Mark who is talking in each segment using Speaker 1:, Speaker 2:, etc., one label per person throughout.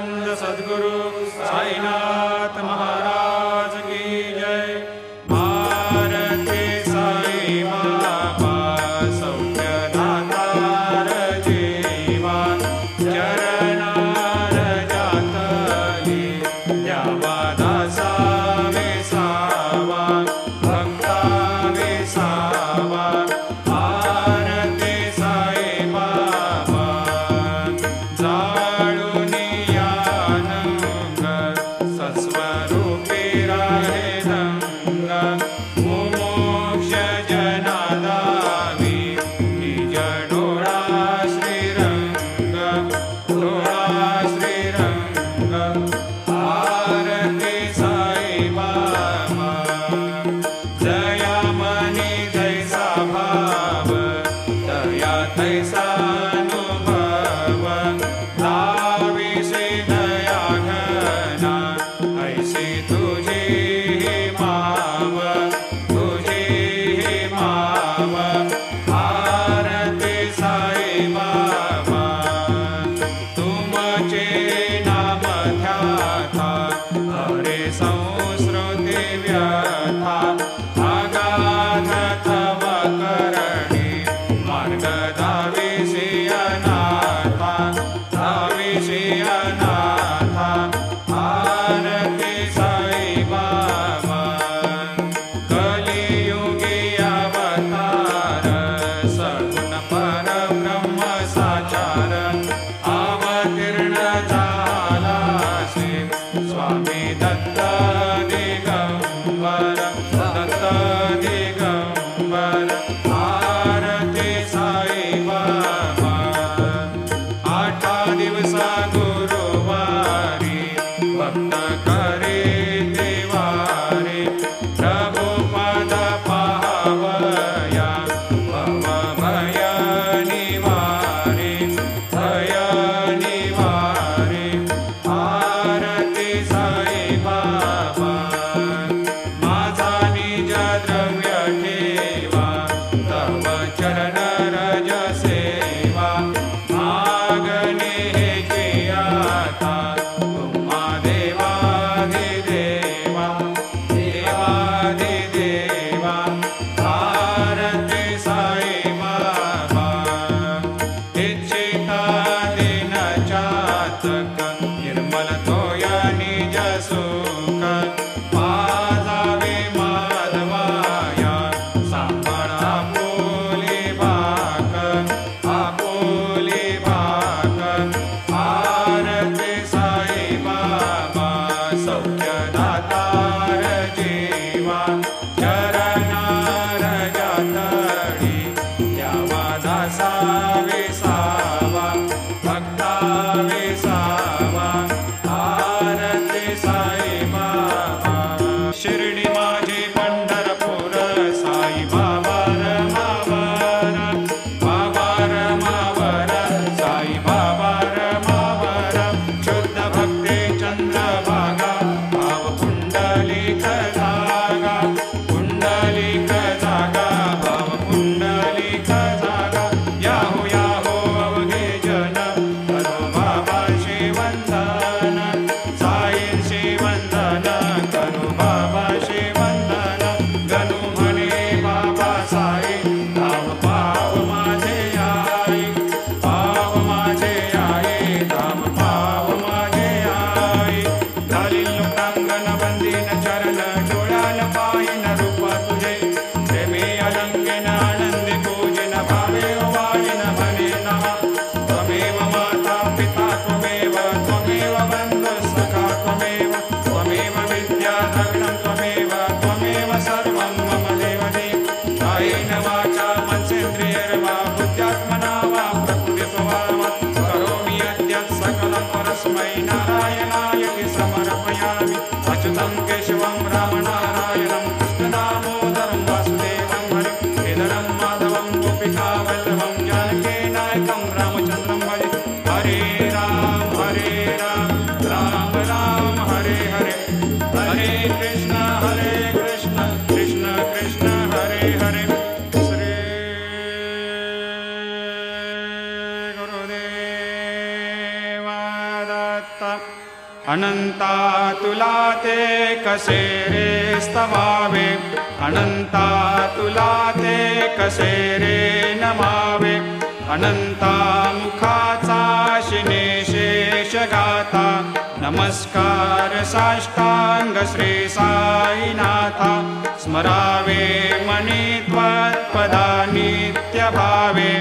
Speaker 1: सच्चिदानंद सद्गुरु साईनाथ महाराज की जय। भारती साई बाबा सौख्यदातार जीवा, चरणार जातली द्यावा दासा विसावा, भक्ता विसावा। भारती साई बाबा जाळूनी यानंग, सस्वरूपी राहे रंग, मुमोक्ष जनादावी निज डोळा श्रीरंग, डोळा श्रीरंग। भारती साई बाबा जया मनी जैसा भाव, दया तैसा अनुभव, दाविसी दया घना, ऐसी तुझी माव, तुझी माव। भारती साई बाबा तुमचे नाम ध्याता, हरे संस्कृती व्यथा, अगाध तव करणी मार्ग दाविसी अनाथा, दाविसी अनाथा। भारती साई बाबा कलियुगी अवतार, सगुण परब्रह्म साचार, अवतीर्ण झालासी स्वामी दत्त दिगंबर, दत्त दिगंबर। भारती साई बाबा 8 दिवसा गुरुवारी, भक्त करे देवारे, प्रभु पद पावया, भव भय निवारे, भय निवारे। भारती साई बाबा माझा निज द्रव्य ठेवा, तव चरण रज सेवा, मागणे हेची आता, तुम्हा देवाधिदेवा, देवाधिदेवा। भारती साई बाबा इच्छिता दिन चातक, निर्मल तोया निज सुख, पाजावे माधवाया, सांभाळ आपुली भाक, आपुली भाक। भारती साई बाबा सौख्यदातार जीवा, चरणार जातली द्यावा दासा विसावा, भक्ता विसावा। भारती साई बाबा शिर्डी माझी पंढरपूर, साई बाबा रमावर, बाबा रमावर, साई बाबा रमावर। शुद्ध भक्ती चंद्रभागा, भाव पुंडलिक जागा, पुंडलिक जागा, भाव पुंडलिक जागा। याहो याहो अवघे जन, करो बाबा शिवंदन, साईंशी वंदन, करो बाबा शिवंदन। गणू म्हणे बाबा साई, धाव पाव माझे आई, पाव माझे आई, धाव पाव माझे आई। झाली लोकांगण बंदीन चरण, डोळ्यान पाहिन रूप तुझे, प्रेमी अलंकेन आनंदी पूजन, भावे वाळीन म्हणे नमः। त्वमेव माता पिता त्वमेव, त्वमेव बंधु सखा त्वमेव, त्वमेव विद्या द्रविणं त्वमेव, त्वमेव सर्वं मम देवदेव। कायेन वाचा मनसेन्द्रियैर्वा बुद्ध्यात्मना वा प्रकृतिस्वभावा, करोमि यद्यत् सकलं परस्मै नारायणाय समर्पयामि। अच्युतं केशवं रामनारायणं, कृष्णदामोदरं वासुदेवं हरिं, केदारं माधवं गोपिकावल्लभं, जानकीनायकं रामचन्द्रं भजे। हरे राम, राम राम, हरे हरे, हरे कृष्ण, कृष्ण कृष्ण, हरे हरे। श्री गुरुदेव दत्त। अनंता तुला ते कसे रे स्तवावे, अनंता तुला ते कसे रे नमावे, अनंता मुखाचा शिने शेष गाता, नमस्कार साष्टांग श्री साईनाथा, स्मरावे मनी त्वत्पदा नित्य भावे,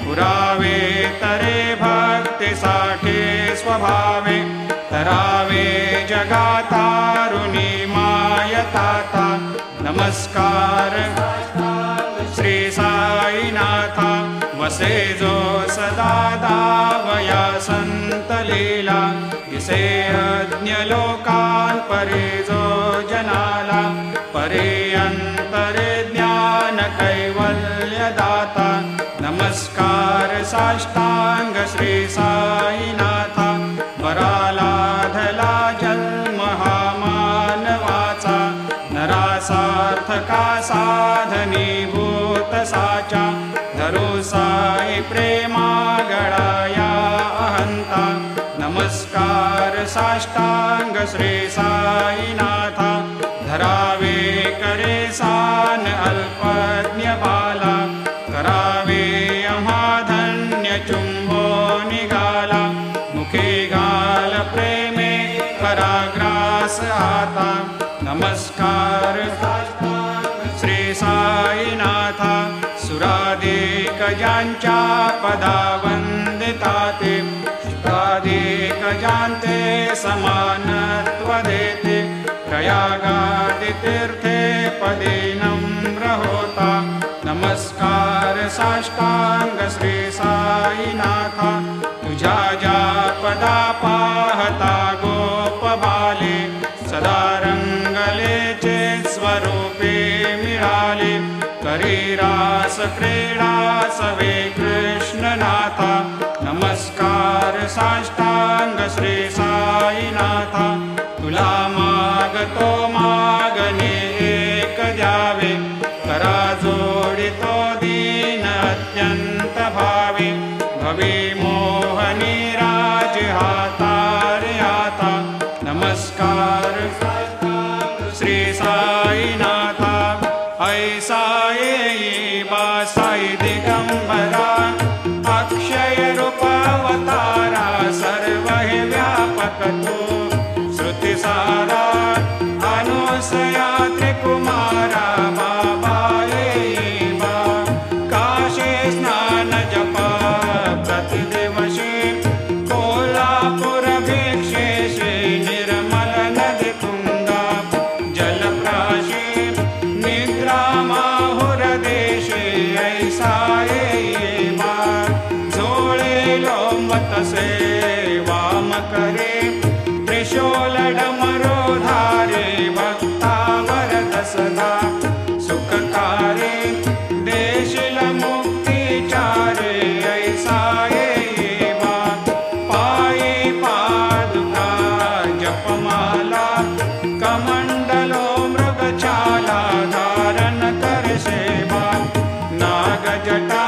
Speaker 1: पुरावे तरे भक्ति साठे स्वभावे, तरावे जगातारुणी मायताता, नमस्कार श्री साईनाथा, वसे जो सदा दावया संत लीला, इसे अज्ञ लोकान परे जो जनाला, परे अंतरे ज्ञान कैवल्य दाता, नमस्कार साष्टांग श्री साईनाथा, वराला धला जन्म हा मानवाचा, नरासार्थका साधनीभूत साचा, धरो साई प्रेमा गळाया अहंता, नमस्कार साष्टांग श्री साईनाथा, धरावे करे सान अल्पज्ञ बाला, करावे अम्हा धन्य चुंबो निघाला, मुखे गाल प्रेमे पराग्रास आता, नमस्कार श्री साईनाथा, सुराधिक ज्यांच्या पदा वंदिता ते, शुकाधिक ज्यांते समानत्व देते, प्रयागादि तीर्थे पदे नम्र होता, नमस्कार साष्टांग श्री साईनाथा, तुझ्या ज्या पदा पाहता गोप बाले, सदा रंगलेचे स्वरूपे मिळाले, करी रास क्रीडा सवे कृष्णनाथा, नमस्कार साष्टांग श्री साईनाथा, तुला मागतो मागणे एक द्यावे, करा जोडितो दीन अत्यंत भावे, भवी मोहनी राज हातारे आता, नमस्कार श्री साईनाथा, ऐसा येई बा साई दिगंबरा, अक्षय रूपावतारा, सर्व हे व्यापक तो, श्रुती सारा अनुसया त्रिकुमारा, बाबा येई बा, काशी स्नान जप प्रतिदिवशी, कोल्हापूर भिक्षेशी, निर्मल नदी तुंगा जलप्राशी, निद्रा माहुर देशी, ऐसा येई बा, झोळे लोंबत से वाम करे, त्रिशूल डमरो धारे, भक्तावर दसदा सुखकारे, देशील मुक्तिचारे, ऐसा येई बा, पायी पादुका जपमाला, कमंडलो मृगछाला, धारण कर सेवा, नागजटा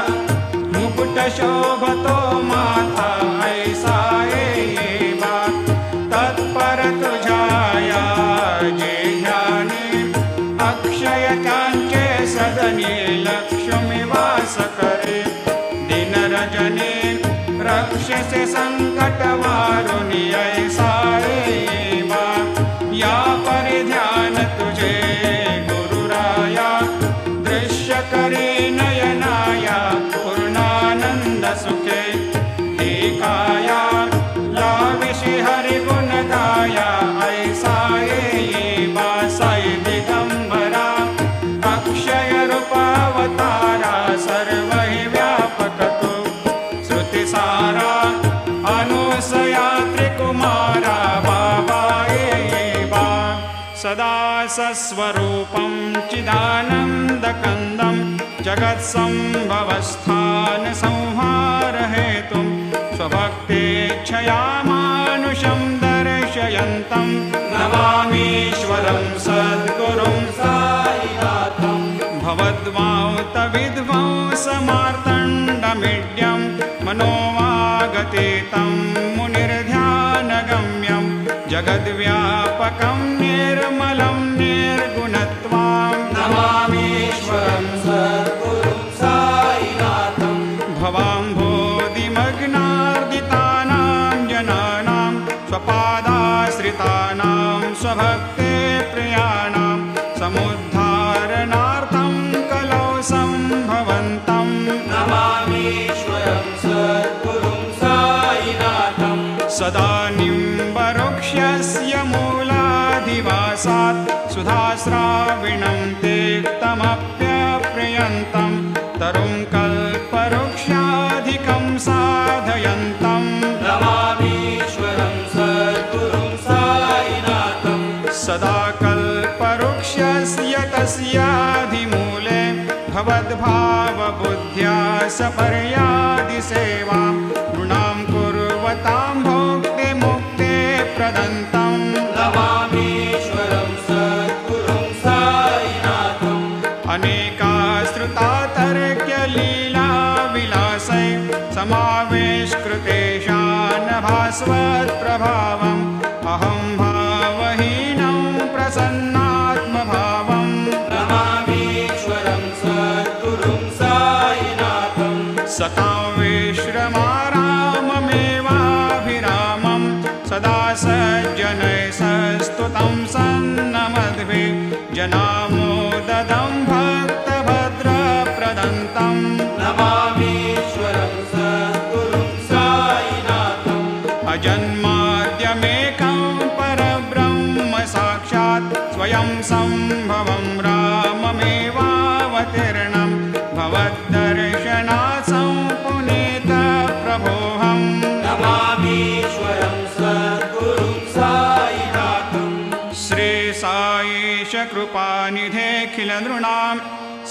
Speaker 1: मुकुट शोभतो माथा, ऐसा येई बा, तत्पर तुझाया जे ध्यानी, अक्षय त्यांचे सदनी, लक्ष्मी वास करे, दिन रजनी रक्षसे संकट वारुणी, ऐसा येई बा, या परिध्यान तुझे गुरुराया, दृश्य करी नयनाया, पूर्णानंद सुखे, हे काया लाविशी हरि गुण गाया, ऐसा येई बा, साई दिगंबरा, अक्षय रूपावतारा, सर्व हि व्यापक तो, श्रुती सारा अनुसया त्रिकुमारा, बाबा येई बा, सदा सस्वरूपं चिदानन्दकन्दं, जगत्सम्भवस्थान संहार हेतुं, स्वभक्तेच्छया मानुषं दर्शयन्तं, नमामीश्वरं सद्गुरुं साईनाथं, भवद्वांतविध्वंसमार्तण्डमीड्यं, मनोवागतीतं मुनिर्ध्यानगम्यं, जगद्व्यापकं निर्मलं निर्गुणत्वां
Speaker 2: नमामीश्वरं सद्गुरुं साईनाथं
Speaker 1: भवाम्भोधिमग्नार्दितानां जनानां स्वपादाश्रितानां स्वभक्ते प्रियाणां समुद्धारणार्थं कलौ सम्भवन्तं
Speaker 2: नमामीश्वरं सद्गुरुं साईनाथं
Speaker 1: सदा निम्बवृक्षस्य मूलाधिवासात् सुधास्राविणं तेक्तमप्यप्रियन्तं तरुं कल्पवृक्षाधिकं साधयन्तं
Speaker 2: नमामीश्वरं सद्गुरुं साईनाथं
Speaker 1: सदा कल्पवृक्षस्य तस्याधिमूले भवद्भावबुद्ध्या सपर्यादिसेवां नृणां कुर्वतां भोक्तिमुक्ते प्रदन्तं
Speaker 2: नमामीश्वरं सद्गुरुं साईनाथम्
Speaker 1: अनेकाश्रुता तर्क्यलीलाविलासै समावेशकृतेषान् भास्वत्प्रभावम् अहं भावहीनं प्रसन्नात्मभावम्
Speaker 2: नमामीश्वरं सद्गुरुं साईनाथं
Speaker 1: सतां विश्रमाराममेवाभिरामं सदा सज्जनैः सस्तुतं सन्नमद्भिः जनामोददं भक्तभद्रप्रदन्तं
Speaker 2: नमामीश्वरं सद्गुरुं साईनाथम्
Speaker 1: अजन्माद्यमेकं परब्रह्म साक्षात् स्वयं सम्भवं राममेवावतीर्णं भवद्दर्शनात् सम्पुनीतप्रभोऽहम्
Speaker 2: नमामीश्वरं सद्गुरुं साईनाथम्
Speaker 1: श्रीसाईश कृपानिधेऽखिलनृणां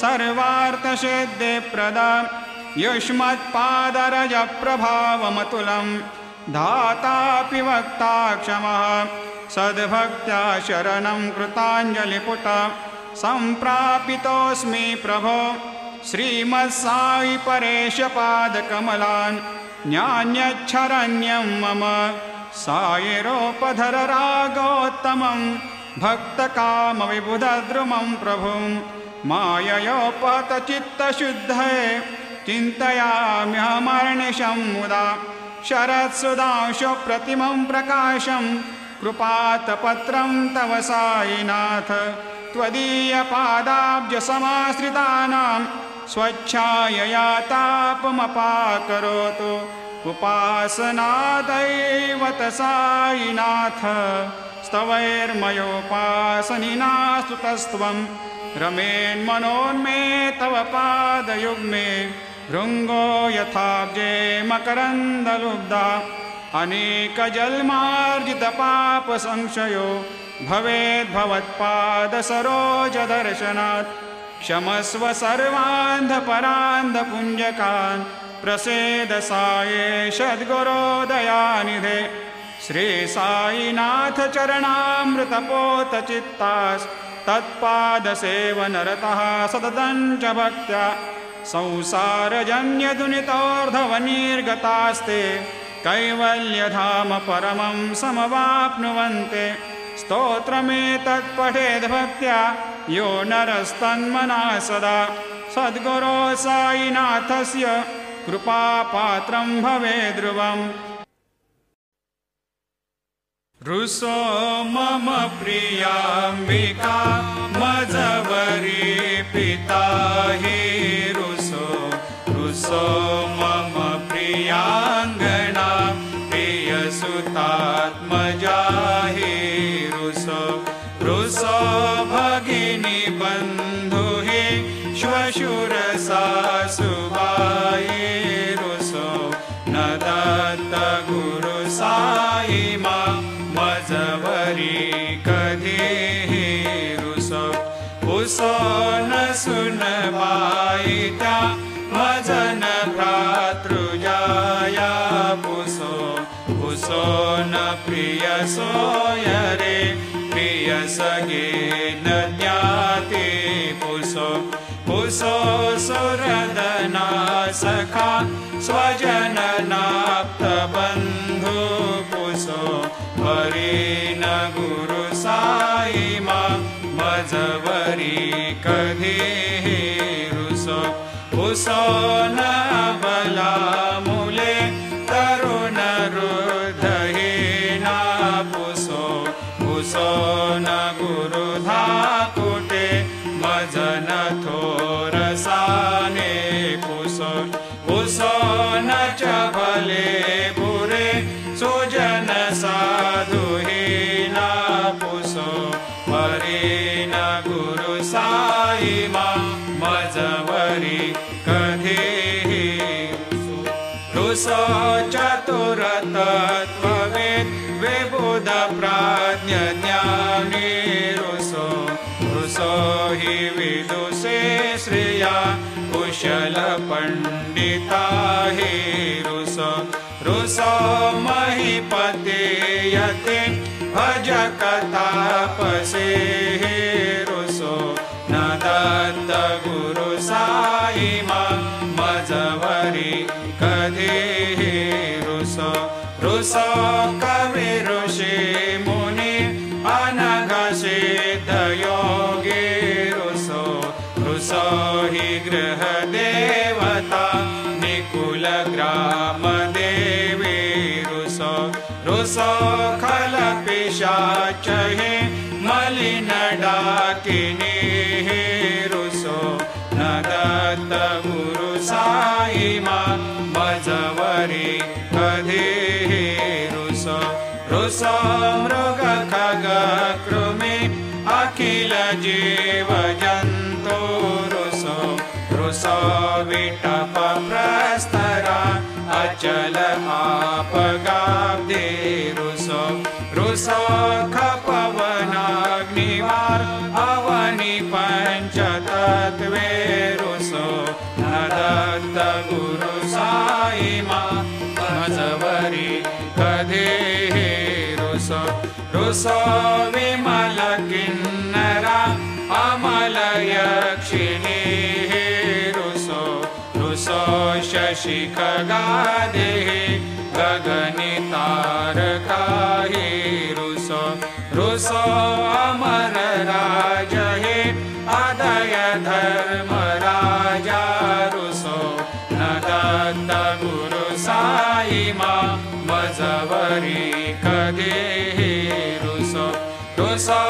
Speaker 1: सर्वार्थसिद्धिप्रदां युष्मत्पादरजप्रभावमतुलं धातापि वक्ता क्षमः सद्भक्त्या शरणं कृताञ्जलिपुट सम्प्रापितोऽस्मि प्रभो श्रीमत्साई परेशपादकमलान् न्यान्यच्छरण्यं मम सायिरोपधर रागोत्तमं भक्तकामविबुधद्रुमं प्रभुं माययोपतचित्तशुद्धये चिन्तयाम्यहमर्निशं मुदा शरत्सुधांशुप्रतिमं प्रकाशं कृपातपत्रं तव साईनाथ त्वदीयपादाब्जसमाश्रितानां स्वच्छायया तापमपाकरोतु उपासनादैवत साईनाथ स्तवैर्मयोपासनिना स्तुतस्त्वं रमेन्मनोन्मे तव पादयुग्मे भृङ्गो यथाब्जे मकरन्दलुब्धा अनेकजन्मार्जितपापसंशयो भवेद्भवत्पादसरोजदर्शनात् क्षमस्व सर्वान्धपरान्धपुञ्जकान् प्रसेद साये सद्गुरोदयानिधे श्रीसाईनाथ चरणामृतपोतचित्तास् तत्पादसेवनरतः सततं च भक्त्या संसारजन्यदुनितोर्धवनिर्गतास्ते कैवल्यधाम परमं समवाप्नुवन्ते स्तोत्रमेतत्पठेद्भक्त्या यो नरस्तन्मनः सदा सद्गुरो साईनाथस्य कृपापात्रं भवेद्ध्रुवम् रुसो मम प्रियाम्बिका मजवरी पिता हि रुसो रुसो मम प्रियाङ्गना प्रियसुतात्मजा हि रुसो रुसो भगिनी बन्धु हि श्वशुरसासुबाई रुसो न दत्त गुरु साई मा मजवरी कधी रुसो उसो न सुन बाई त्या मजन भ्रातृजाया पुसो उसो न प्रिय सोयरे प्रिय सगे न ज्ञाते पुसो पुसो सुरदना सखा स्वजननाप्त बन्धु पुसो हरि न रुसो न बलामूले तरुण रुद्धहीना पुसो पुसो न गुरुधाकुटे मजन थोरसाने पुसो पुसो न च भले बुरे सुजन साधुहीना पुसो परे न गुरु साई मा मजवरी कधीहि रुसो चतुरतत्त्ववेद विबुध प्राज्ञ ज्ञानी रुसो रुसो हि विदुषे श्रिया कुशल पंडिता हि रुसो रुसो महीपते यते भजक तापसे रुसो न दत्त गुरु साई मा मजवरी कधीहि रुसो रुसो कवि ऋषि मुनि अनघ सिद्ध योगी रुसो रुसो हि गृह देवता निकुल ग्राम देवी रुसो रुसो खल पिशाच हि मलिन डाकिनी रुसो न दत्त गुरु साई मा मजवरी कधीहि रुसो रुसो मृग खग कृमि अखिल जीव जन्तु रुसो रुसो विटप प्रस्तरा अचल आपगाब्धे रुसो रुसो खपवनाग्निवार अवनि पंचतत्वे रुसो न दत्त गुरु साई मा मजवरी कधीहि रुसो रुसो विमल किन्नरा अमल यक्षिणी रुसो रुसो शशि खगादे गगनि तारकाहि रुसो रुसो अमर राज हे अदय धर्म राजा रुसो न दत्त गुरु साई मा मजवरी कधीहि रुसो रुसो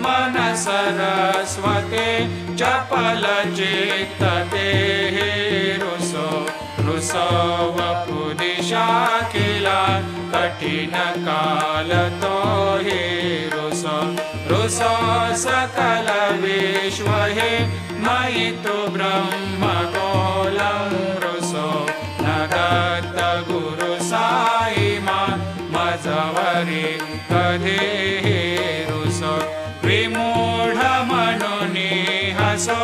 Speaker 1: मन सरस्वते चपल चित्तते रुसो रुसो वपुदिशा किला कठिन काल तो हि रुसो रुसो सकल विश्व हे मयि तु ब्रह्म गोलं रुसो न दत्त गुरु साई मा मजवरी कधीहि रुसो विमूढ मनुनि हसो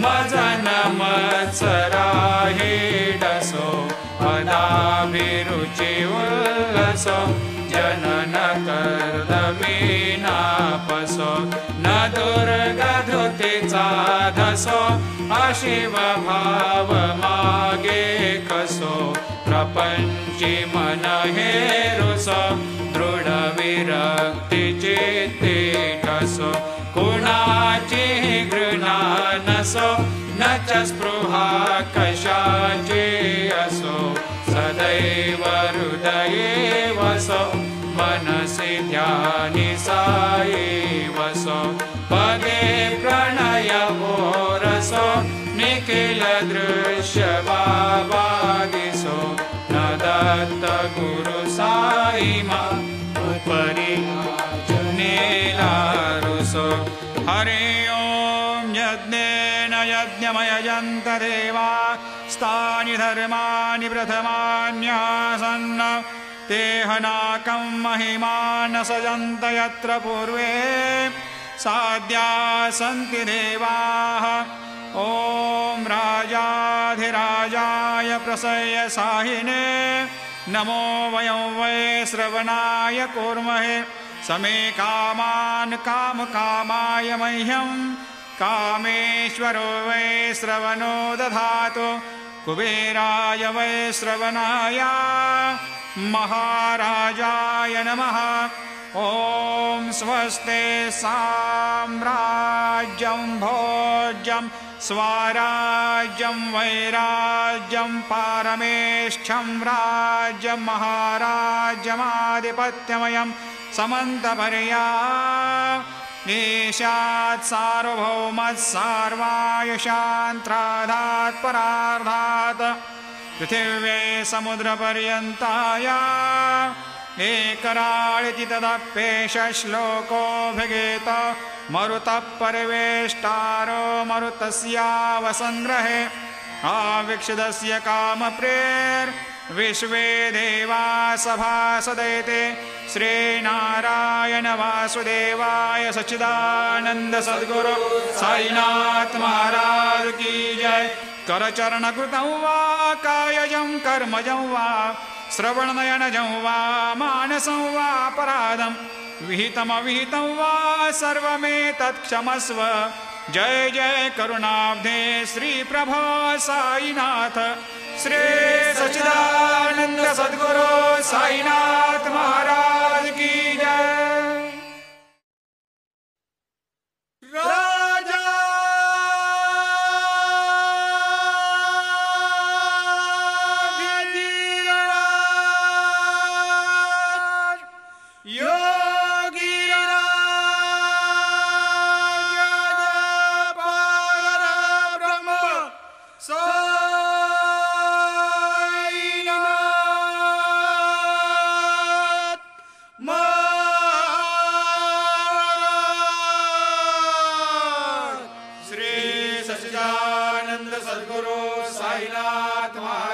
Speaker 1: मजन मत्सराहि डसो पदाभिरुचि उल्लसो जनन कर्दमीनापसो न दुर्गधुतिचा धसो अशिव भाव मागे कसो प्रपंची मन हे रुसो दृढ विरक्ति चित्ते ठसो कुणाची घृणा नसो न च स्पृहा कशाची असो सदैव हृदये वसो मनसि ध्यानि साई वसो पदे प्रणय रसो निखिल दृश्य बाबादिसो न दत्त गुरु साई मा उपरि जनेला रुसो हरि ओम यज्ञेन यज्ञमयजन्त देवा स्थानि धर्माणि प्रथमान्यासन्न तेहनाकं महिमान सजन्त यत्र पूर्वे साध्या सन्ति देवाः ॐ राजाधिराजाय प्रसह्य साहिने नमो वयं वै श्रवणाय कुर्महे समे कामान् कामकामाय मह्यं कामेश्वरो वै श्रवणो दधातु कुबेराय वै श्रवणाय महाराजाय नमः ॐ स्वस्ते साम्राज्यं भोज्यं स्वराज्यं वैराज्यं पारमेष्ठ्यं राज्यं महाराज्यमाधिपत्यमयं समन्तपर्या ईशात् सार्वभौमः सार्वायुषान्त्राधात् परार्धात् पृथिव्यै समुद्रपर्यन्ताया एकराळिति तदप्येष श्लोकोऽभिगीत मरुतः परिवेष्टारो मरुतस्यावसङ्ग्रहे आवीक्षितस्य कामप्रेर्विश्वे देवा सभासदैते श्रीनारायण वासुदेवाय सच्चिदानन्द सद्गुरु साईनाथ महाराज की जय। करचरणकृतं वा कायजं कर्मजं वा श्रवणनयनजं वा मानसं वा अपराधं विहितमविहितं वा सर्वमेतत्क्षमस्व। जय जय करुणाब्धे श्रीप्रभो साईनाथ श्री सच्चिदानंद सद्गुरु साईनाथ महाराज की जय।
Speaker 2: सच्चिदानंद सद्गुरु साईनाथ महाराज।